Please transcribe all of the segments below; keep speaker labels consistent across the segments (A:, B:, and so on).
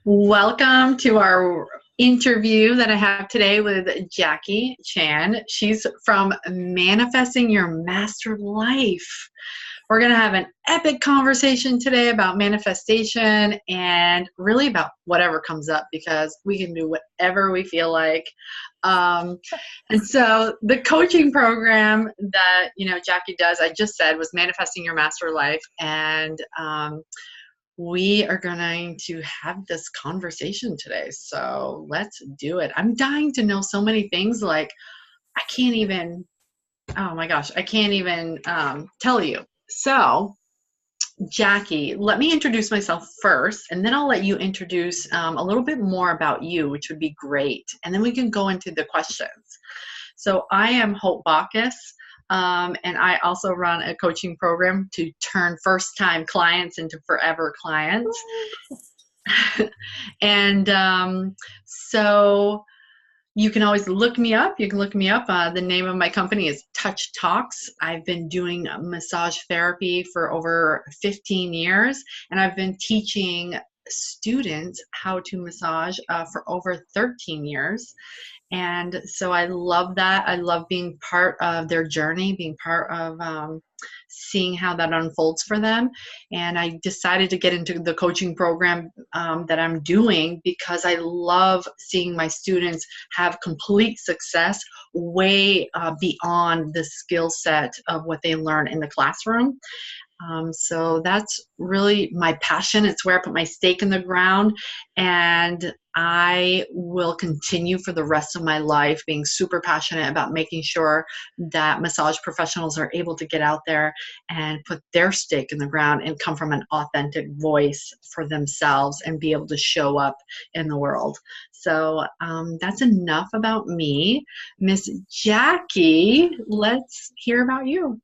A: Welcome to our interview that I have today with Jackie Chan. She's from Manifesting Your Master Life. We're going to have an epic conversation today about manifestation and really about whatever comes up because we can do whatever we feel like. And so the coaching program that, Jackie does, I just said was Manifesting Your Master Life. And we are going to have this conversation today. So let's do it. I'm dying to know so many things. Like, I can't even, oh my gosh, I can't even tell you. So, Jackie, let me introduce myself first, and then I'll let you introduce a little bit more about you, which would be great. And then we can go into the questions. So I am Hope Bockus, and I also run a coaching program to turn first-time clients into forever clients. And so you can always look me up. You can look me up. The name of my company is Touch Talks. I've been doing massage therapy for over 15 years, and I've been teaching students how to massage for over 13 years. And so I love that. I love being part of their journey, being part of seeing how that unfolds for them. And I decided to get into the coaching program that I'm doing because I love seeing my students have complete success way beyond the skill set of what they learn in the classroom. So that's really my passion. It's where I put my stake in the ground, and I will continue for the rest of my life being super passionate about making sure that massage professionals are able to get out there and put their stake in the ground and come from an authentic voice for themselves and be able to show up in the world. So that's enough about me. Miss Jackie, let's hear about you.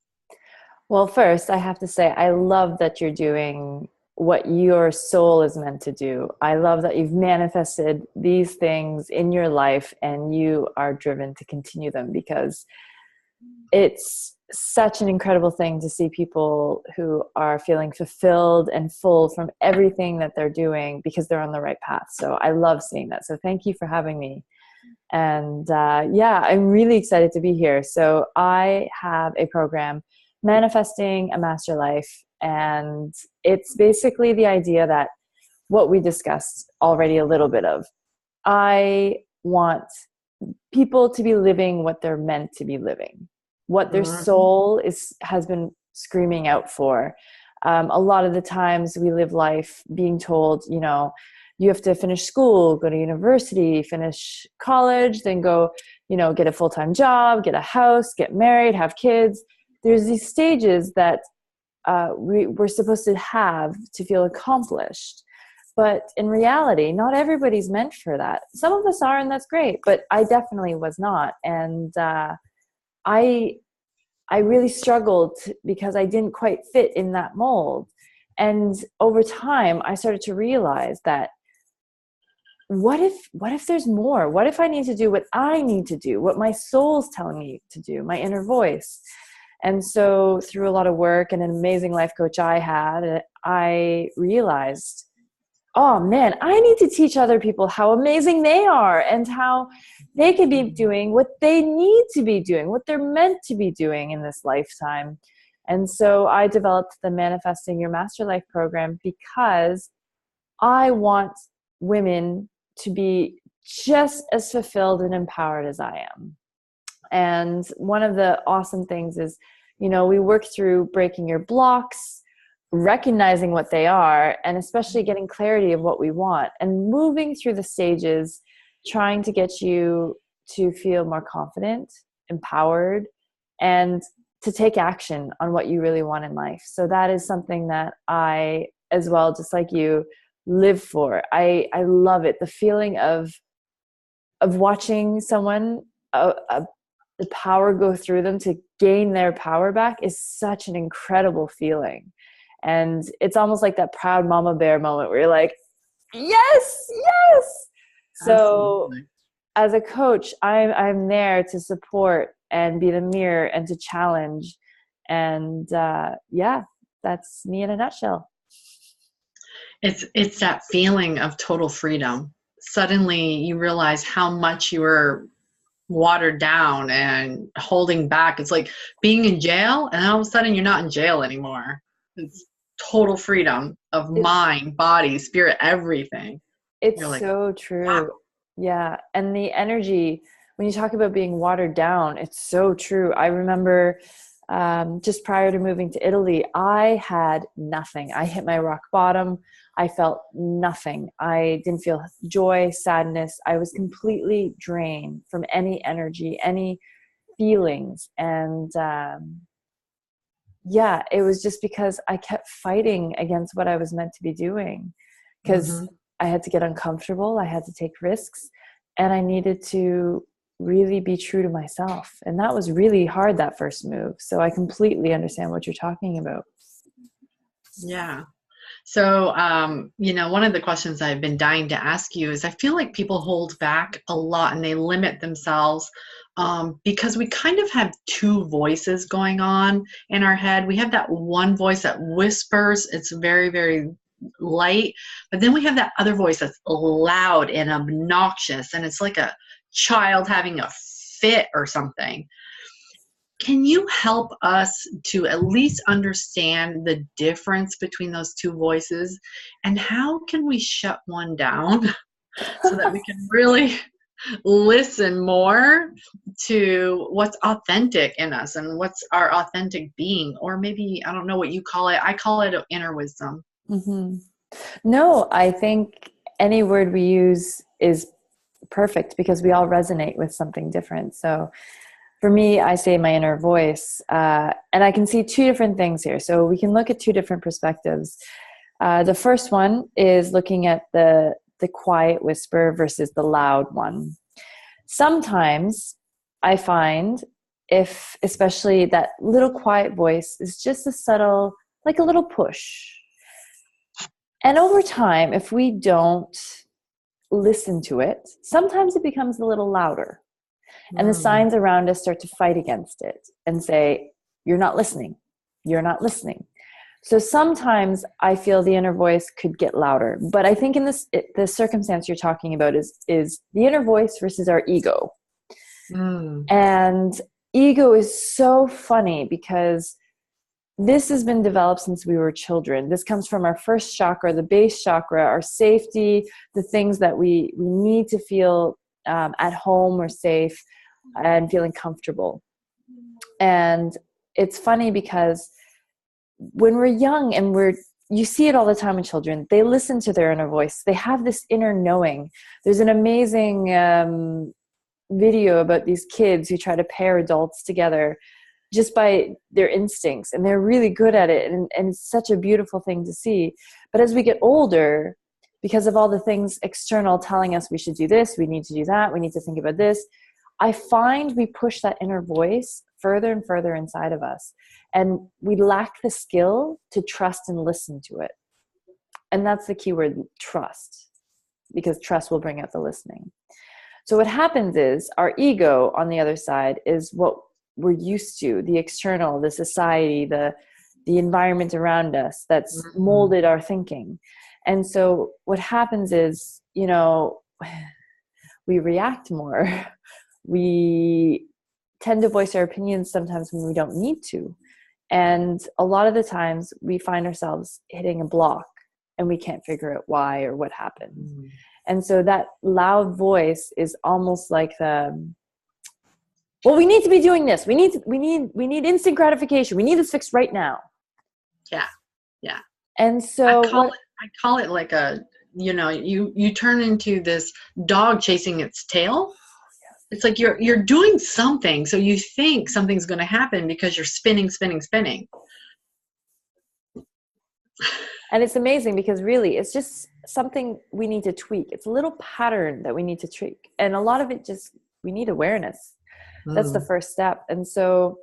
B: Well, first, I have to say, I love that you're doing what your soul is meant to do. I love that you've manifested these things in your life and you are driven to continue them, because it's such an incredible thing to see people who are feeling fulfilled and full from everything that they're doing because they're on the right path. So I love seeing that. So thank you for having me. And I'm really excited to be here. So I have a program, Manifesting a Master Life, and it's basically the idea that what we discussed already a little bit of. I want people to be living what they're meant to be living, what their soul has been screaming out for. A lot of the times we live life being told, you have to finish school, go to university, finish college, then go, get a full-time job, get a house, get married, have kids. There's these stages that we're supposed to have to feel accomplished. But in reality, not everybody's meant for that. Some of us are, and that's great, but I definitely was not. And I really struggled because I didn't quite fit in that mold. And over time, I started to realize that what if there's more? What if I need to do what I need to do, what my soul's telling me to do, my inner voice? And so through a lot of work and an amazing life coach I had, I realized, oh man, I need to teach other people how amazing they are and how they could be doing what they need to be doing, what they're meant to be doing in this lifetime. And so I developed the Manifesting Your Master Life program because I want women to be just as fulfilled and empowered as I am. And one of the awesome things is, we work through breaking your blocks, recognizing what they are, and especially getting clarity of what we want, and moving through the stages, trying to get you to feel more confident, empowered, and to take action on what you really want in life. So that is something that I, as well, just like you, live for. I love it. The feeling of watching someone, the power go through them to gain their power back is such an incredible feeling. And it's almost like that proud mama bear moment where you're like, yes, yes. So absolutely. As a coach, I'm there to support and be the mirror and to challenge. And that's me in a nutshell.
A: It's that feeling of total freedom. Suddenly you realize how much you were watered down and holding back. It's like being in jail, and all of a sudden you're not in jail anymore. It's total freedom of
B: It's
A: mind, body, spirit, everything.
B: it's
A: You're like,
B: so
A: wow.
B: true. Yeah. And the energy, when you talk about being watered down, it's so true. I remember just prior to moving to Italy, I had nothing. I hit my rock bottom. I felt nothing. I didn't feel joy, sadness. I was completely drained from any energy, any feelings. And yeah, it was just because I kept fighting against what I was meant to be doing. Because
A: Hmm.
B: I had to get uncomfortable, I had to take risks, and I needed to really be true to myself. And that was really hard, that first move. So I completely understand what you're talking about.
A: Yeah. So, one of the questions I've been dying to ask you is I feel like people hold back a lot and they limit themselves because we kind of have two voices going on in our head. We have that one voice that whispers, it's very, very light, but then we have that other voice that's loud and obnoxious, and it's like a child having a fit or something. Can you help us to at least understand the difference between those two voices, and how can we shut one down so that we can really listen more to what's authentic in us and what's our authentic being? Or maybe, I don't know what you call it. I call it inner wisdom.
B: Hmm. No, I think any word we use is perfect because we all resonate with something different. So for me, I say my inner voice, and I can see two different things here. So we can look at two different perspectives. The first one is looking at the quiet whisper versus the loud one. Sometimes I find, if especially that little quiet voice is just a subtle, like a little push. And over time, if we don't listen to it, sometimes it becomes a little louder. And the
A: Mm.
B: signs around us start to fight against it and say, you're not listening. You're not listening. So sometimes I feel the inner voice could get louder. But I think in the circumstance you're talking about is the inner voice versus our ego.
A: Mm.
B: And ego is so funny because this has been developed since we were children. This comes from our first chakra, the base chakra, our safety, the things that we need to feel at home or safe and feeling comfortable. And it's funny because when we're young and you see it all the time in children, they listen to their inner voice. They have this inner knowing. There's an amazing video about these kids who try to pair adults together just by their instincts, and they're really good at it, and it's such a beautiful thing to see. But as we get older, because of all the things external telling us we should do this, we need to do that, we need to think about this, I find we push that inner voice further and further inside of us, and we lack the skill to trust and listen to it. And that's the key word, trust, because trust will bring out the listening. So what happens is our ego on the other side is what we're used to, the external, the society, the environment around us that's
A: Mm.
B: molded our thinking. And so what happens is, we react more. We tend to voice our opinions sometimes when we don't need to. And a lot of the times we find ourselves hitting a block and we can't figure out why or what happened.
A: Mm.
B: And so that loud voice is almost like well, we need to be doing this. We need instant gratification. We need this fixed right now.
A: Yeah. Yeah.
B: And
A: I
B: so
A: call
B: what
A: it I call it like you turn into this dog chasing its tail. It's like you're doing something, so you think something's going to happen because you're spinning, spinning, spinning.
B: and it's amazing because really it's just something we need to tweak. It's a little pattern that we need to tweak. And a lot of it just we need awareness. That's the
A: Mm.
B: first step. And so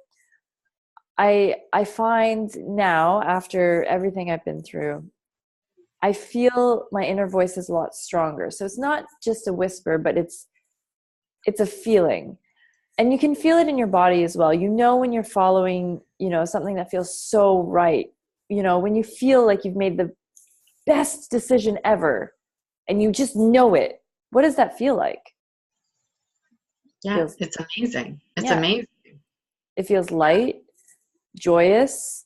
B: I find now, after everything I've been through, I feel my inner voice is a lot stronger. So it's not just a whisper, but it's a feeling. And you can feel it in your body as well. You know when you're following, something that feels so right. When you feel like you've made the best decision ever, and you just know it. What does that feel like?
A: Yeah, it's amazing. It's
B: Yeah,
A: amazing.
B: it feels light, joyous.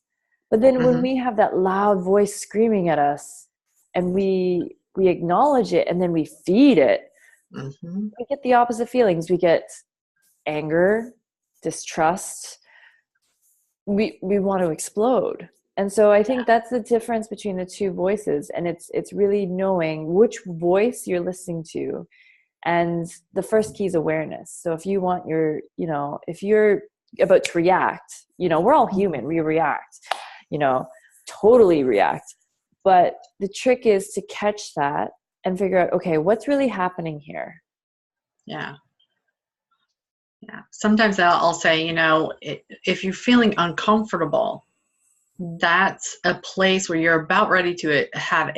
B: But then when
A: Mm-hmm.
B: we have that loud voice screaming at us, and we acknowledge it, and then we feed it,
A: Mm-hmm.
B: we get the opposite feelings. We get anger, distrust. We want to explode. And so I think that's the difference between the two voices. And it's really knowing which voice you're listening to. And the first key is awareness. So if you want if you're about to react, we're all human, we react, totally react. But the trick is to catch that and figure out, okay, what's really happening here?
A: Yeah. Yeah. Sometimes I'll say, if you're feeling uncomfortable, that's a place where you're about ready to have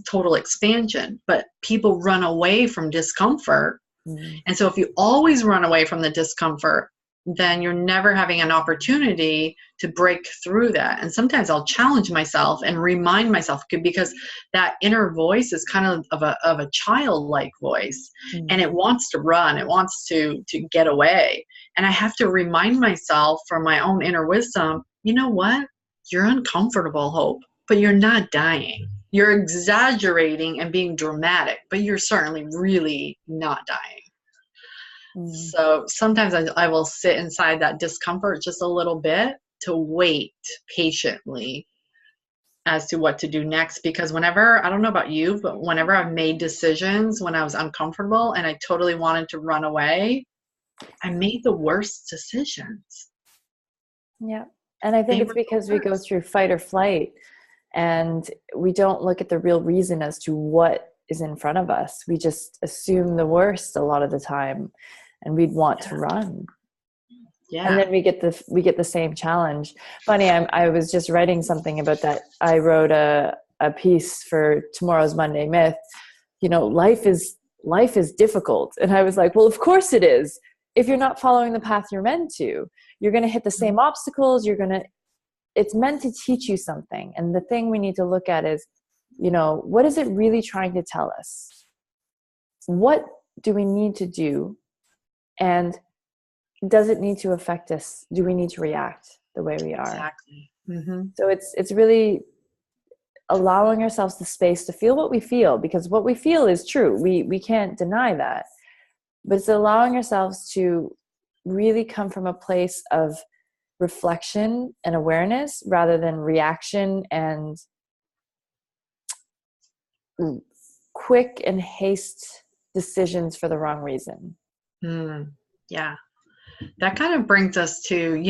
A: total expansion, but people run away from discomfort.
B: Mm.
A: And so if you always run away from the discomfort, then you're never having an opportunity to break through that. And sometimes I'll challenge myself and remind myself, because that inner voice is kind of a childlike voice, and it wants to run, it wants to get away. And I have to remind myself from my own inner wisdom, you know what? You're uncomfortable, Hope, but you're not dying. You're exaggerating and being dramatic, but you're certainly really not dying. So sometimes I will sit inside that discomfort just a little bit to wait patiently as to what to do next. Because whenever, I don't know about you, but whenever I've made decisions when I was uncomfortable and I totally wanted to run away, I made the worst decisions.
B: Yeah. And I think
A: They
B: it's
A: were
B: because
A: the
B: we go
A: worst.
B: through fight or flight, and we don't look at the real reason as to what is in front of us. We just assume the worst a lot of the time, and we'd want to run. And
A: Yeah.
B: then we get the same challenge. Funny, I was just writing something about that. I wrote a piece for tomorrow's Monday Myth. Life is difficult. And I was like, well, of course it is. If you're not following the path you're meant to, you're going to hit the same obstacles. It's meant to teach you something. And the thing we need to look at is, what is it really trying to tell us? What do we need to do? And does it need to affect us? Do we need to react the way we are?
A: Exactly. Mm-hmm.
B: So it's really allowing ourselves the space to feel what we feel, because what we feel is true. We can't deny that. But it's allowing ourselves to really come from a place of reflection and awareness rather than reaction and quick and haste decisions for the wrong reason.
A: Yeah. That kind of brings us to,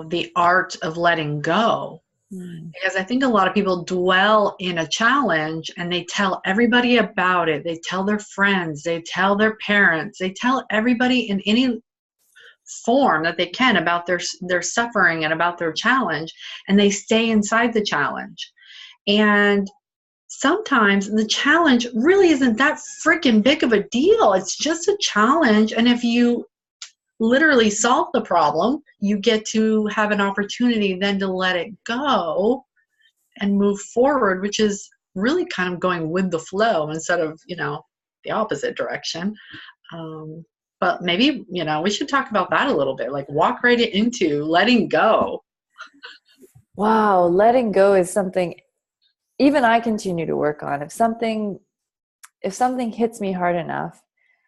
A: the art of letting go. Because I think a lot of people dwell in a challenge and they tell everybody about it. They tell their friends, they tell their parents, they tell everybody in any form that they can about their suffering and about their challenge, and they stay inside the challenge. And sometimes the challenge really isn't that freaking big of a deal. It's just a challenge. And if you literally solve the problem, you get to have an opportunity then to let it go and move forward, which is really kind of going with the flow instead of, the opposite direction. But maybe, we should talk about that a little bit, like walk right into letting go.
B: Wow, letting go is something even I continue to work on. If something hits me hard enough,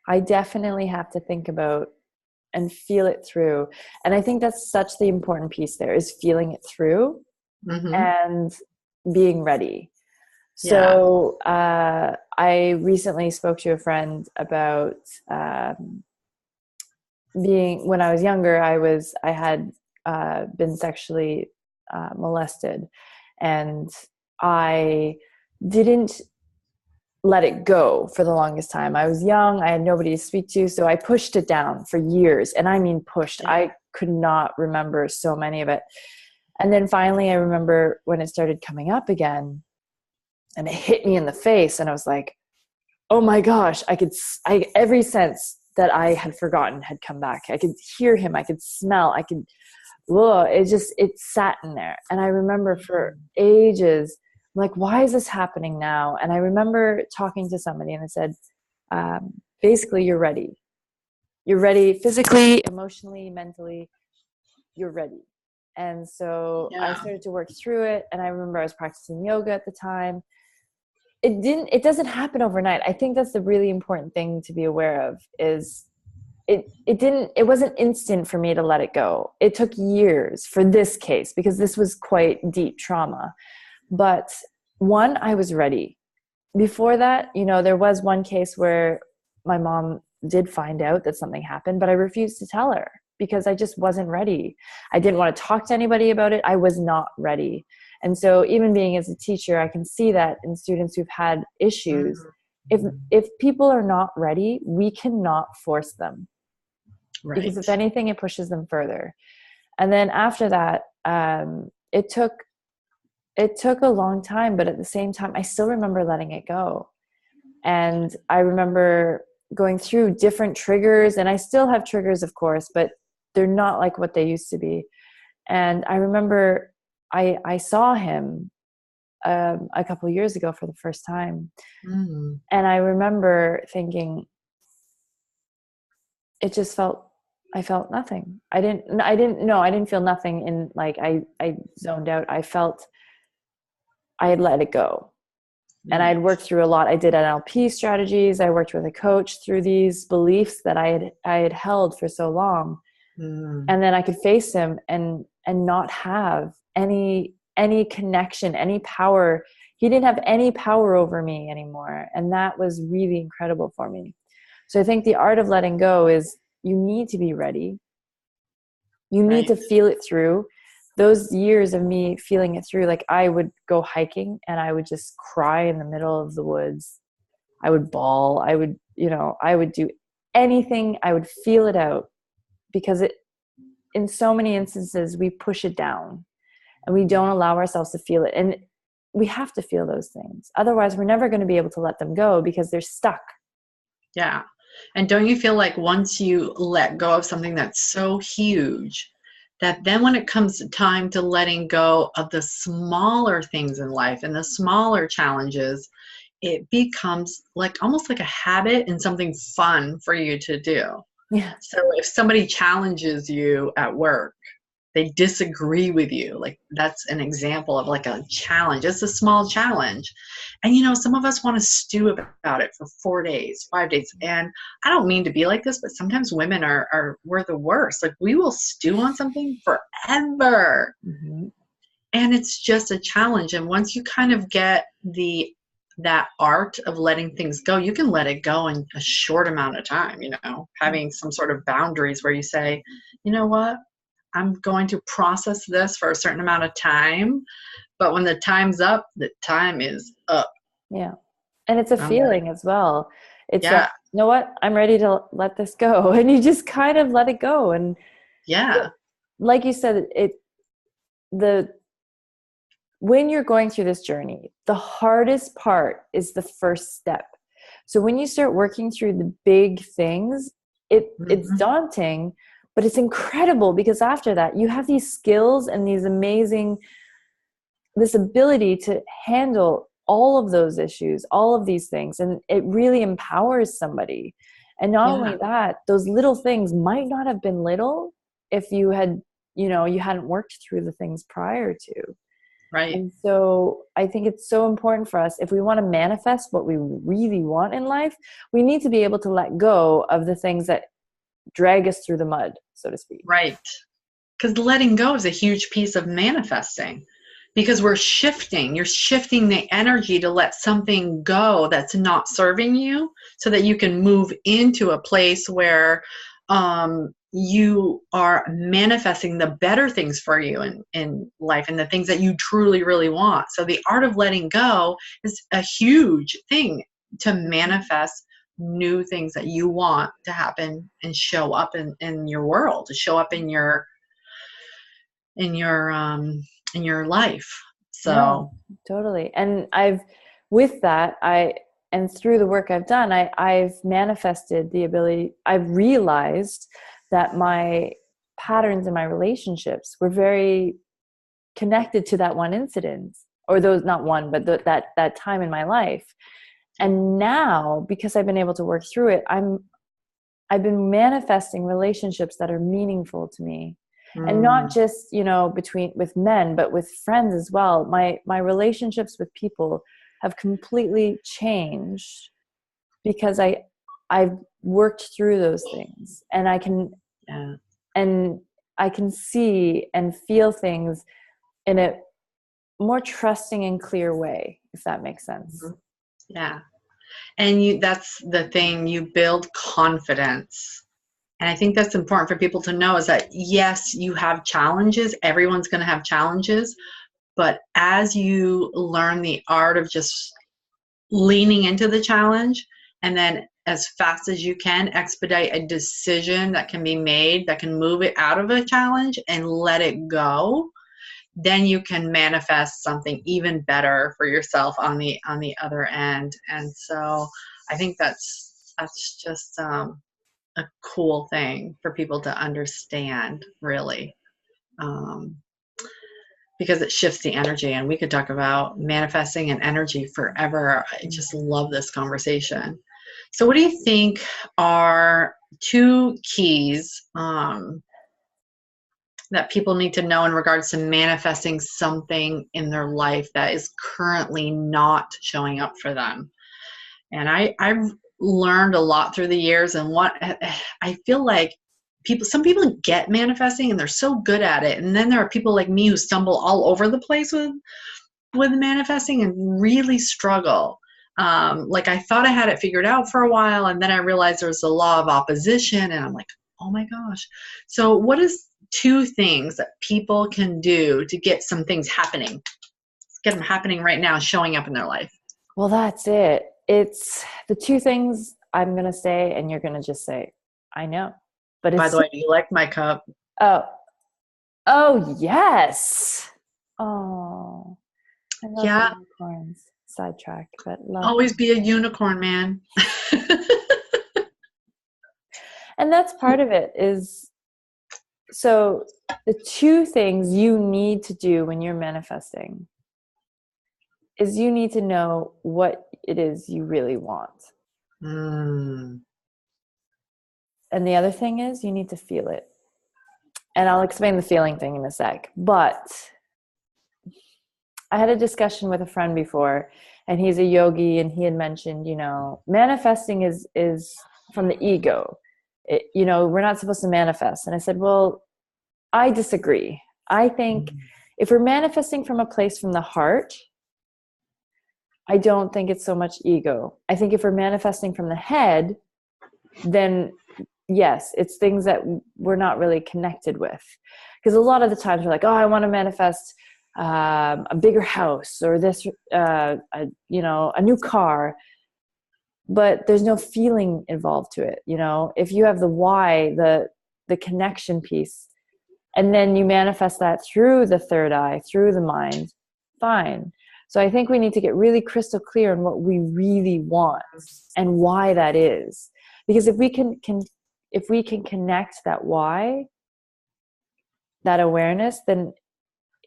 B: I definitely have to think about and feel it through. And I think that's such the important piece there, is feeling it through and being ready. So I recently spoke to a friend about when I was younger, I had been sexually molested, and I didn't let it go for the longest time. I was young. I had nobody to speak to. So I pushed it down for years. And I mean, pushed. I could not remember so many of it. And then finally, I remember when it started coming up again and it hit me in the face. And I was like, oh my gosh, every sense that I had forgotten had come back. I could hear him. I could smell. It sat in there. And I remember for ages, like, why is this happening now? And I remember talking to somebody and I said, basically, you're ready. You're ready physically, emotionally, mentally, you're ready. And so I
A: Yeah.
B: started to work through it. And I remember I was practicing yoga at the time. It doesn't happen overnight. I think that's the really important thing to be aware of is it wasn't instant for me to let it go. It took years for this case because this was quite deep trauma. But one, I was ready. Before that, there was one case where my mom did find out that something happened, but I refused to tell her because I just wasn't ready. I didn't want to talk to anybody about it. I was not ready. And so even being as a teacher, I can see that in students who've had issues. If people are not ready, we cannot force them, because
A: Right.
B: if anything, it pushes them further. And then after that, it took a long time, but at the same time, I still remember letting it go. And I remember going through different triggers, and I still have triggers, of course, but they're not like what they used to be. And I remember I saw him a couple of years ago for the first time.
A: Mm.
B: And I remember thinking, it just I felt nothing. I didn't feel nothing in, like, I zoned out. I felt I had let it go. And I'd
A: Right.
B: worked through a lot. I did NLP strategies. I worked with a coach through these beliefs that I had held for so long.
A: Mm.
B: And then I could face him and not have any connection, any power. He didn't have any power over me anymore. And that was really incredible for me. So I think the art of letting go is you need to be ready. You need
A: Right.
B: to feel it through. Those years of me feeling it through, like I would go hiking and I would just cry in the middle of the woods. I would bawl. I would do anything. I would feel it out because in so many instances, we push it down and we don't allow ourselves to feel it. And we have to feel those things. Otherwise, we're never going to be able to let them go because they're stuck.
A: Yeah. And don't you feel like once you let go of something that's so huge, that then when it comes time to letting go of the smaller things in life and the smaller challenges, it becomes like almost like a habit and something fun for you to do.
B: Yeah.
A: So if somebody challenges you at work, they disagree with you, like that's an example of like a challenge. It's a small challenge. And some of us want to stew about it for 4 days, 5 days. And I don't mean to be like this, but sometimes women we're the worst. Like we will stew on something forever.
B: Mm-hmm.
A: And it's just a challenge. And once you kind of get that art of letting things go, you can let it go in a short amount of time, having some sort of boundaries where you say, you know what? I'm going to process this for a certain amount of time, but when the time's up, the time is up.
B: Yeah. And it's a
A: I'm ready.
B: feeling as well. It's like,
A: Yeah.
B: you know what? I'm ready to let this go. And you just kind of let it go. And
A: Yeah.
B: like you said, the when you're going through this journey, the hardest part is the first step. So when you start working through the big things, it's
A: Mhm.
B: daunting, but it's incredible because after that, you have these skills and this ability to handle all of those issues, all of these things, and it really empowers somebody. And not
A: Yeah.
B: only that, those little things might not have been little if you hadn't worked through the things prior to.
A: Right.
B: And so I think it's so important for us, if we want to manifest what we really want in life, we need to be able to let go of the things that drag us through the mud, so to speak.
A: Right. Because letting go is a huge piece of manifesting, because you're shifting the energy to let something go that's not serving you so that you can move into a place where you are manifesting the better things for you in life and the things that you truly, really want. So the art of letting go is a huge thing to manifest new things that you want to happen and show up in your world, to show up in your in your life.
B: Yeah,
A: So
B: totally. And with that, and through the work I've done, I've manifested the ability, I've realized that my patterns in my relationships were very connected to that one incident, or those, not one, but that time in my life. And now, because I've been able to work through it, I've been manifesting relationships that are meaningful to me. And not just, with men, but with friends as well. My relationships with people have completely changed because I've worked through those things, and I can see and feel things in a more trusting and clear way, if that makes sense.
A: Yeah. And that's the thing, you build confidence. And I think that's important for people to know, is that yes, you have challenges. Everyone's going to have challenges. But as you learn the art of just leaning into the challenge, and then as fast as you can expedite a decision that can be made that can move it out of a challenge and let it go, then you can manifest something even better for yourself on the other end. And so I think that's just a cool thing for people to understand, really. Because it shifts the energy, and we could talk about manifesting and energy forever. I just love this conversation. So what do you think are 2 keys that people need to know in regards to manifesting something in their life that is currently not showing up for them? And I've learned a lot through the years, and what I feel like some people get manifesting and they're so good at it, and then there are people like me who stumble all over the place with manifesting and really struggle. Like I thought I had it figured out for a while, and then I realized there's a law of opposition, and I'm like, oh my gosh. So what is 2 things that people can do to get some things happening? Get them happening right now, showing up in their life.
B: Well, that's it. It's the 2 things I'm going to say, and you're going to just say, I know. But
A: by the way, do you like my cup?
B: Oh, yes. Oh, I love unicorns. Sidetrack, but love.
A: Always be a unicorn, man.
B: And that's part of it is, so the 2 things you need to do when you're manifesting is you need to know what it is you really want. And the other thing is you need to feel it. And I'll explain the feeling thing in a sec. But I had a discussion with a friend before, and he's a yogi, and he had mentioned, manifesting is from the ego. We're not supposed to manifest. And I said, well, I disagree. I think if we're manifesting from a place from the heart, I don't think it's so much ego. I think if we're manifesting from the head, then yes, it's things that we're not really connected with. Because a lot of the times we're like, oh, I want to manifest a bigger house, or this, a new car. But there's no feeling involved to it. If you have the why, the connection piece, and then you manifest that through the third eye, through the mind, fine. So I think we need to get really crystal clear on what we really want and why that is. Because if we can connect that why, that awareness, then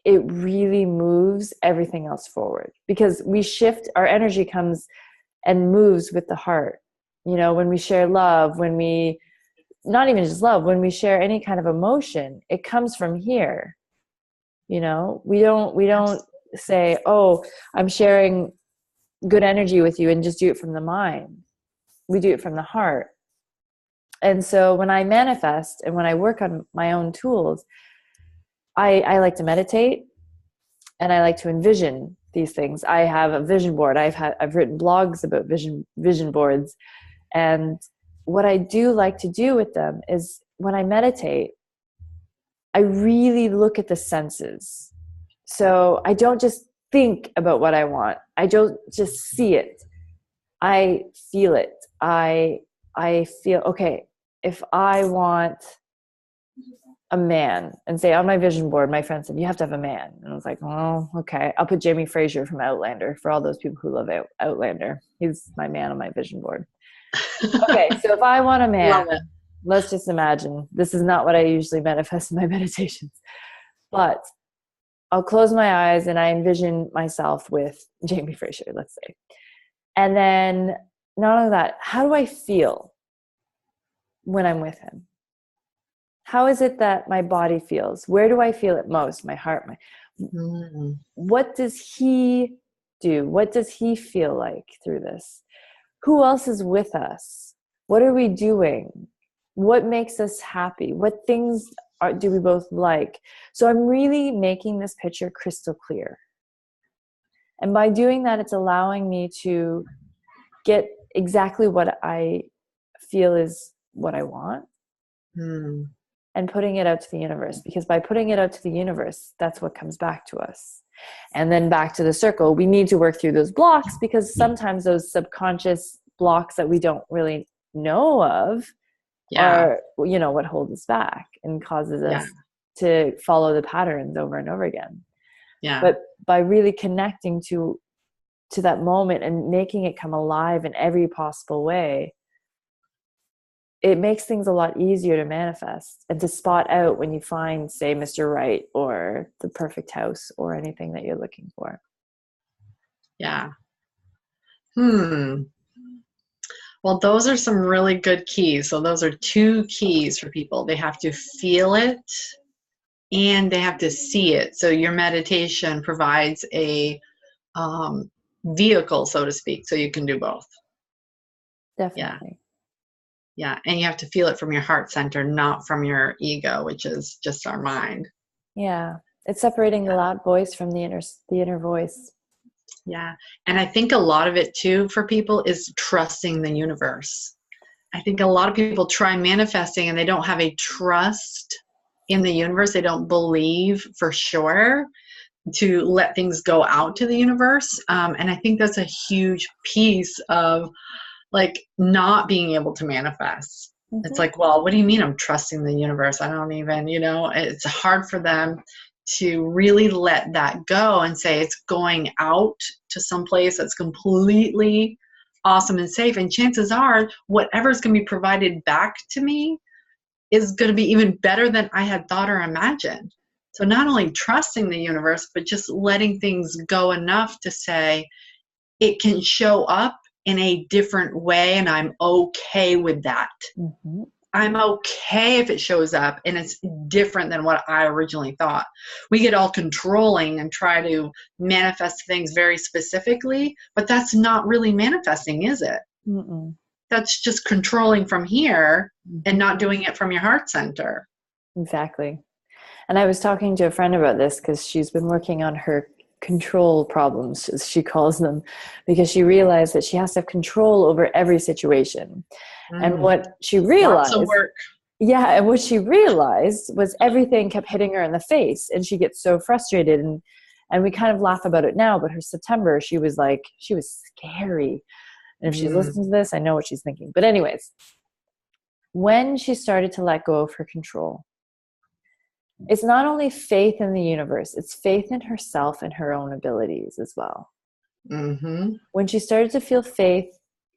B: it really moves everything else forward. Because we shift, our energy comes and moves with the heart. When we share love, not even just love, when we share any kind of emotion, it comes from here. We don't say, oh, I'm sharing good energy with you, and just do it from the mind. We do it from the heart. And so when I manifest and when I work on my own tools, I like to meditate, and I like to envision these things. I have a vision board. I've written blogs about vision boards. And what I do like to do with them is, when I meditate, I really look at the senses. So I don't just think about what I want. I don't just see it. I feel it. I feel, okay, if I want a man, and say on my vision board, my friend said, you have to have a man. And I was like, oh, okay. I'll put Jamie Fraser from Outlander for all those people who love Outlander. He's my man on my vision board. Okay, so if I want a man, let's just imagine, this is not what I usually manifest in my meditations, but I'll close my eyes and I envision myself with Jamie Fraser, let's say. And then not only that, how do I feel when I'm with him? How is it that my body feels? Where do I feel it most? My heart, what does he do? What does he feel like through this? Who else is with us? What are we doing? What makes us happy? What things do we both like? So I'm really making this picture crystal clear. And by doing that, it's allowing me to get exactly what I feel is what I want. And putting it out to the universe, because by putting it out to the universe, that's what comes back to us. And then back to the circle, we need to work through those blocks, because sometimes those subconscious blocks that we don't really know of are, you know, what hold us back and causes us to follow the patterns over and over again. But by really connecting to that moment and making it come alive in every possible way, it makes things a lot easier to manifest and to spot out when you find, say, Mr. Right or the perfect house or anything that you're looking for.
A: Yeah. Well, those are some really good keys. So those are 2 keys for people. They have to feel it and they have to see it. So your meditation provides a vehicle, so to speak, so you can do both.
B: Definitely.
A: Yeah, and you have to feel it from your heart center, not from your ego, which is just our mind.
B: Yeah, it's separating the loud voice from the inner voice.
A: Yeah, and I think a lot of it too for people is trusting the universe. I think a lot of people try manifesting and they don't have a trust in the universe. They don't believe for sure to let things go out to the universe. And I think that's a huge piece of like not being able to manifest. It's like, well, what do you mean I'm trusting the universe? I don't even, it's hard for them to really let that go and say it's going out to some place that's completely awesome and safe. And chances are whatever's going to be provided back to me is going to be even better than I had thought or imagined. So not only trusting the universe, but just letting things go enough to say it can show up in a different way, and I'm okay with that. I'm okay if it shows up and it's different than what I originally thought. We get all controlling and try to manifest things very specifically, but that's not really manifesting, is it? That's just controlling from here and not doing it from your heart center.
B: Exactly. And I was talking to a friend about this because she's been working on her control problems, as she calls them, because she realized that she has to have control over every situation. And what she realized,
A: lots of work.
B: Yeah, and what she realized was everything kept hitting her in the face, and she gets so frustrated. And we kind of laugh about it now, but her September, she was scary. And if she listens to this, I know what she's thinking. But anyways, when she started to let go of her control, it's not only faith in the universe, it's faith in herself and her own abilities as well. When she started to feel faith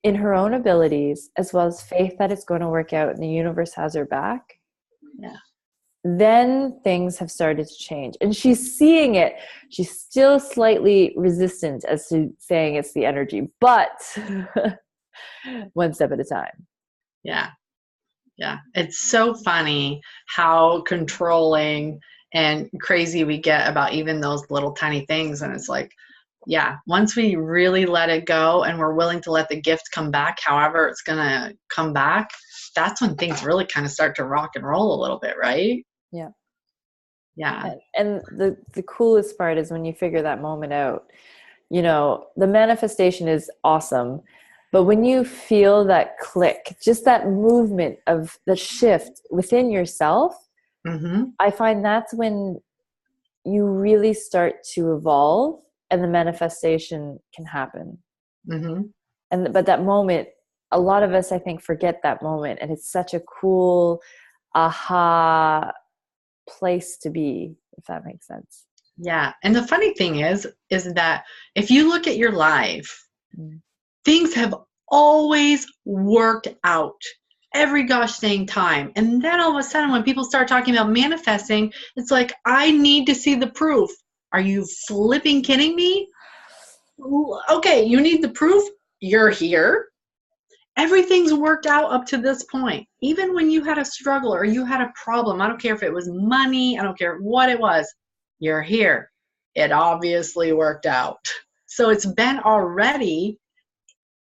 B: in her own abilities, as well as faith that it's going to work out and the universe has her back, then things have started to change. And she's seeing it. She's still slightly resistant as to saying it's the energy, but one step at a time.
A: Yeah, it's so funny how controlling and crazy we get about even those little tiny things. And it's like, once we really let it go and we're willing to let the gift come back, however it's going to come back, that's when things really kind of start to rock and roll a little bit, right? Yeah.
B: And the coolest part is when you figure that moment out, the manifestation is awesome. But when you feel that click, just that movement of the shift within yourself, I find that's when you really start to evolve and the manifestation can happen. But that moment, a lot of us, I think, forget that moment. And it's such a cool aha place to be, if that makes sense.
A: Yeah. And the funny thing is that if you look at your life, things have always worked out every gosh dang time. And then all of a sudden when people start talking about manifesting, it's like, I need to see the proof. Are you flipping kidding me? Okay, you need the proof? You're here. Everything's worked out up to this point. Even when you had a struggle or you had a problem, I don't care if it was money, I don't care what it was, you're here. It obviously worked out. So it's been already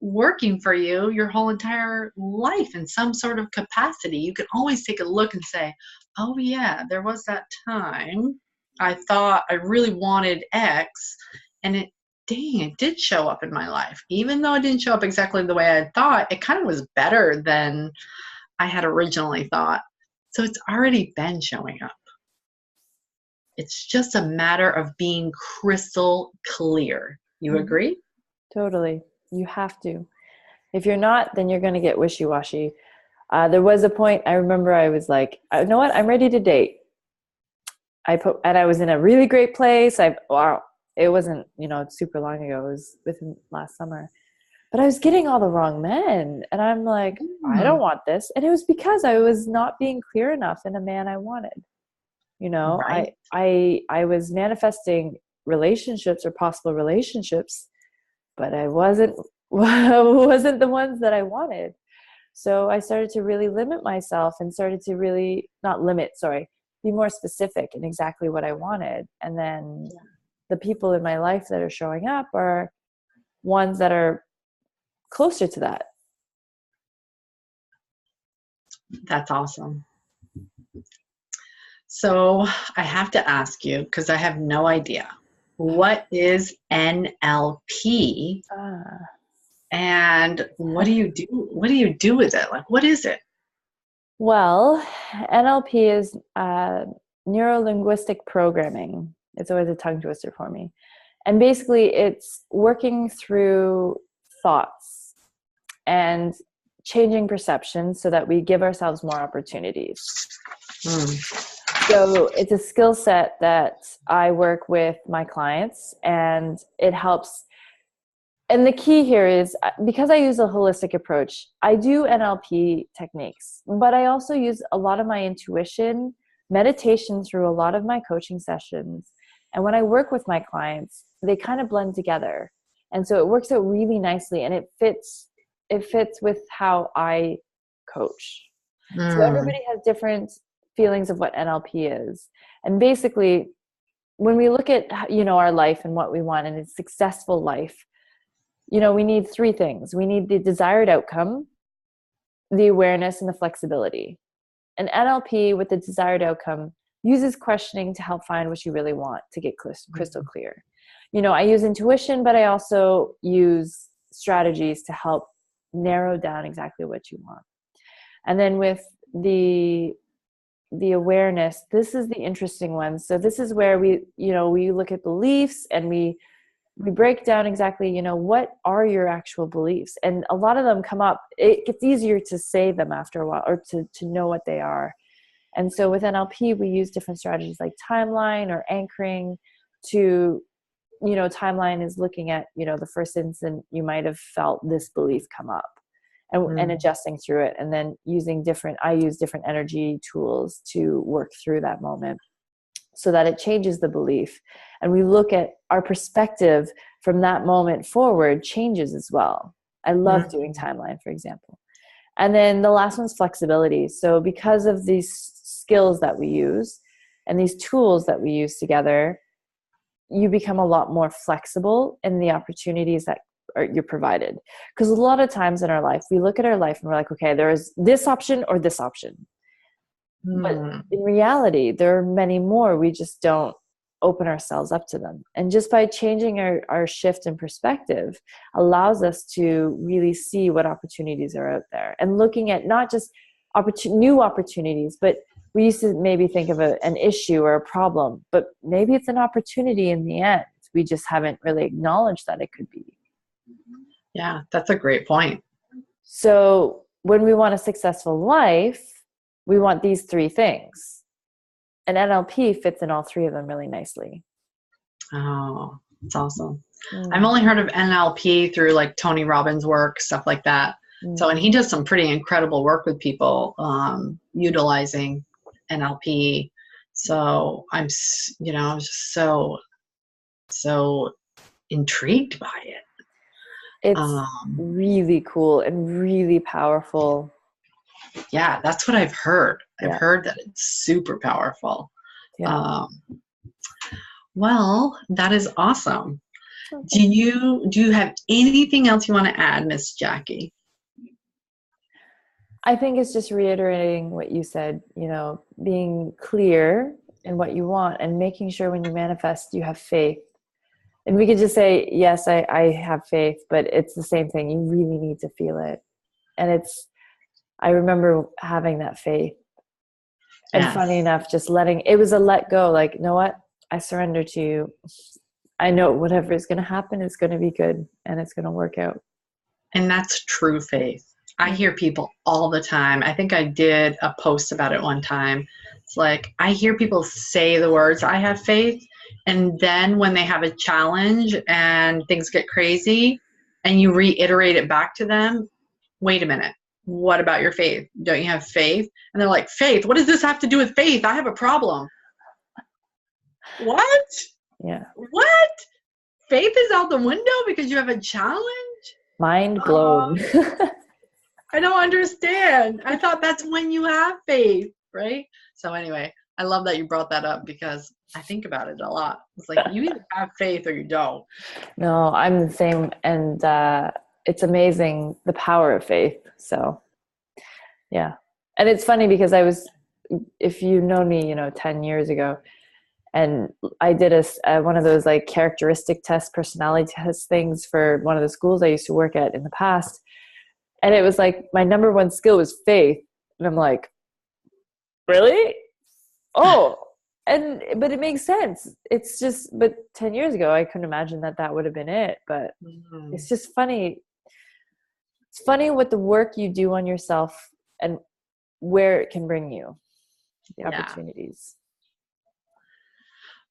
A: working for you your whole entire life in some sort of capacity. You can always take a look and say, oh yeah, there was that time I thought I really wanted X, and it did show up in my life. Even though it didn't show up exactly the way I had thought, it kind of was better than I had originally thought. So it's already been showing up. It's just a matter of being crystal clear. You agree?
B: Totally. You have to. If you're not, then you're going to get wishy-washy. There was a point I remember I was like, you know what? I'm ready to date. And I was in a really great place. It wasn't, super long ago. It was within last summer. But I was getting all the wrong men. And I'm like, I don't want this. And it was because I was not being clear enough in a man I wanted.
A: Right.
B: I was manifesting relationships or possible relationships, but I wasn't the ones that I wanted. So I started to really limit myself and started to really be more specific in exactly what I wanted. And then the people in my life that are showing up are ones that are closer to that.
A: That's awesome. So I have to ask you, because I have no idea, what is NLP? And what do you do? What do you do with it? Like, what is it?
B: Well, NLP is neuro-linguistic programming. It's always a tongue twister for me. And basically, it's working through thoughts and changing perception so that we give ourselves more opportunities. So it's a skill set that I work with my clients, and it helps. And the key here is, because I use a holistic approach, I do NLP techniques, but I also use a lot of my intuition, meditation through a lot of my coaching sessions. And when I work with my clients, they kind of blend together. And so it works out really nicely, and it fits with how I coach. So everybody has different feelings of what NLP is. And basically, when we look at, our life and what we want in a successful life, we need three things. We need the desired outcome, the awareness, and the flexibility. And NLP, with the desired outcome, uses questioning to help find what you really want, to get crystal clear. I use intuition, but I also use strategies to help narrow down exactly what you want. And then with the awareness, this is the interesting one. So this is where we look at beliefs, and we break down exactly, what are your actual beliefs? And a lot of them come up. It gets easier to say them after a while, or to know what they are. And so with NLP, we use different strategies like timeline or anchoring to, timeline is looking at, the first instant you might have felt this belief come up, and adjusting through it. And then I use different energy tools to work through that moment, so that it changes the belief. And we look at our perspective from that moment forward changes as well. I love doing timeline, for example. And then the last one's flexibility. So because of these skills that we use and these tools that we use together, you become a lot more flexible in the opportunities that you're provided. Because a lot of times in our life, we look at our life and we're like, okay, there is this option or this option. But in reality, there are many more. We just don't open ourselves up to them. And just by changing our shift in perspective allows us to really see what opportunities are out there, and looking at not just new opportunities, but we used to maybe think of an issue or a problem, but maybe it's an opportunity in the end. We just haven't really acknowledged that it could be.
A: Yeah, that's a great point.
B: So when we want a successful life, we want these three things. And NLP fits in all three of them really nicely.
A: Oh, that's awesome. I've only heard of NLP through like Tony Robbins' work, stuff like that. So, and he does some pretty incredible work with people utilizing NLP. So I was just so, so intrigued by it.
B: It's
A: Um,
B: really cool and really powerful.
A: yeah, that's what I've heard. I've
B: Yeah.
A: heard that it's super powerful.
B: Yeah.
A: Um, well, that is awesome.
B: Okay.
A: Do you have anything else you want to add, Miss Jackie?
B: I think it's just reiterating what you said, being clear in what you want and making sure when you manifest, you have faith. And we could just say, yes, I have faith, but it's the same thing. You really need to feel it. And I remember having that faith. And funny
A: Yes.
B: enough, it was a let go, like, you know what? I surrender to you. I know whatever is going to happen is going to be good and it's going to work out.
A: And that's true faith. I hear people all the time. I think I did a post about it one time. It's like I hear people say the words, I have faith. And then when they have a challenge and things get crazy and you reiterate it back to them, wait a minute. What about your faith? Don't you have faith? And they're like, faith? What does this have to do with faith? I have a problem. What?
B: Yeah.
A: What? Faith is out the window because you have a challenge?
B: Mind
A: Uh,
B: blown.
A: I don't understand. I thought that's when you have faith, right? So anyway, I love that you brought that up because I think about it a lot. It's like you either have faith or you don't.
B: No, I'm the same. And it's amazing the power of faith. So, yeah. And it's funny because if you know me, 10 years ago, and I did one of those like characteristic test, personality test things for one of the schools I used to work at in the past. And it was like my number one skill was faith. And I'm like, really? Oh, but it makes sense. It's just, but 10 years ago, I couldn't imagine that would have been it. But it's just funny. It's funny what the work you do on yourself and where it can bring you, the opportunities.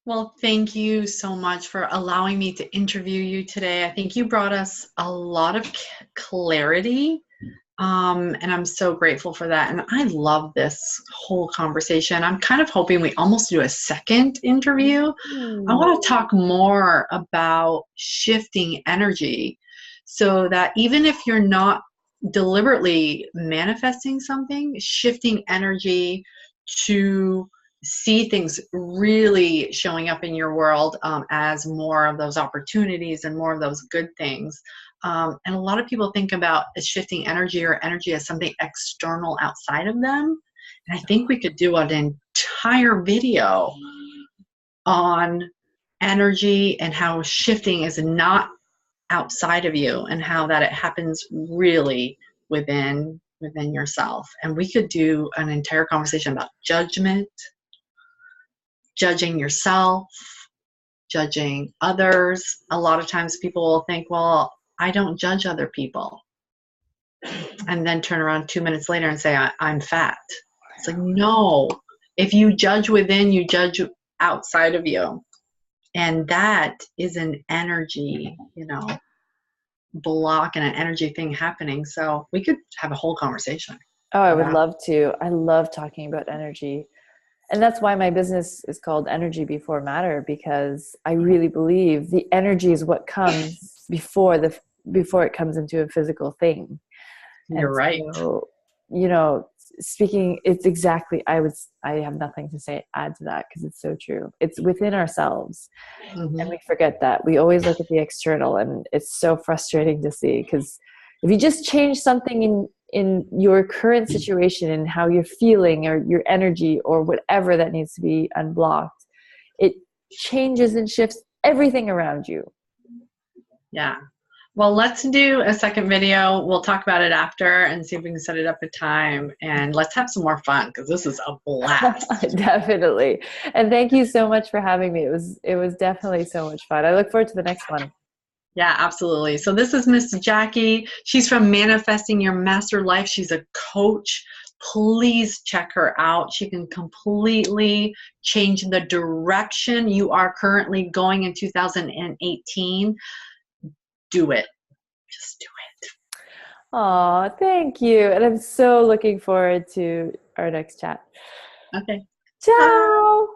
A: Well, thank you so much for allowing me to interview you today. I think you brought us a lot of clarity. And I'm so grateful for that. And I love this whole conversation. I'm kind of hoping we almost do a second interview. I want to talk more about shifting energy so that even if you're not deliberately manifesting something, shifting energy to see things really showing up in your world as more of those opportunities and more of those good things. And a lot of people think about shifting energy or energy as something external outside of them. And I think we could do an entire video on energy and how shifting is not outside of you and how that it happens really within yourself. And we could do an entire conversation about judgment, judging yourself, judging others. A lot of times people will think, well, I don't judge other people. And then turn around 2 minutes later and say, I'm fat. It's like, no. If you judge within, you judge outside of you. And that is an energy, block and an energy thing happening. So we could have a whole conversation.
B: Oh, I would love to. I love talking about energy. And that's why my business is called Energy Before Matter, because I really believe the energy is what comes before it comes into a physical thing.
A: You're right.
B: So, speaking, it's exactly, I have nothing to add to that because it's so true. It's within ourselves.
A: Mm-hmm.
B: And we forget that. We always look at the external, and it's so frustrating to see, because if you just change something in your current situation and how you're feeling or your energy or whatever that needs to be unblocked, it changes and shifts everything around you.
A: Yeah. Well, let's do a second video. We'll talk about it after and see if we can set it up a time. And let's have some more fun because this is a blast.
B: Definitely. And thank you so much for having me. It was definitely so much fun. I look forward to the next one.
A: Yeah, absolutely. So this is Miss Jackie. She's from Manifesting Your Master Life. She's a coach. Please check her out. She can completely change the direction you are currently going in 2018. Do it. Just do it.
B: Oh, thank you. And I'm so looking forward to our next chat.
A: Okay.
B: Ciao.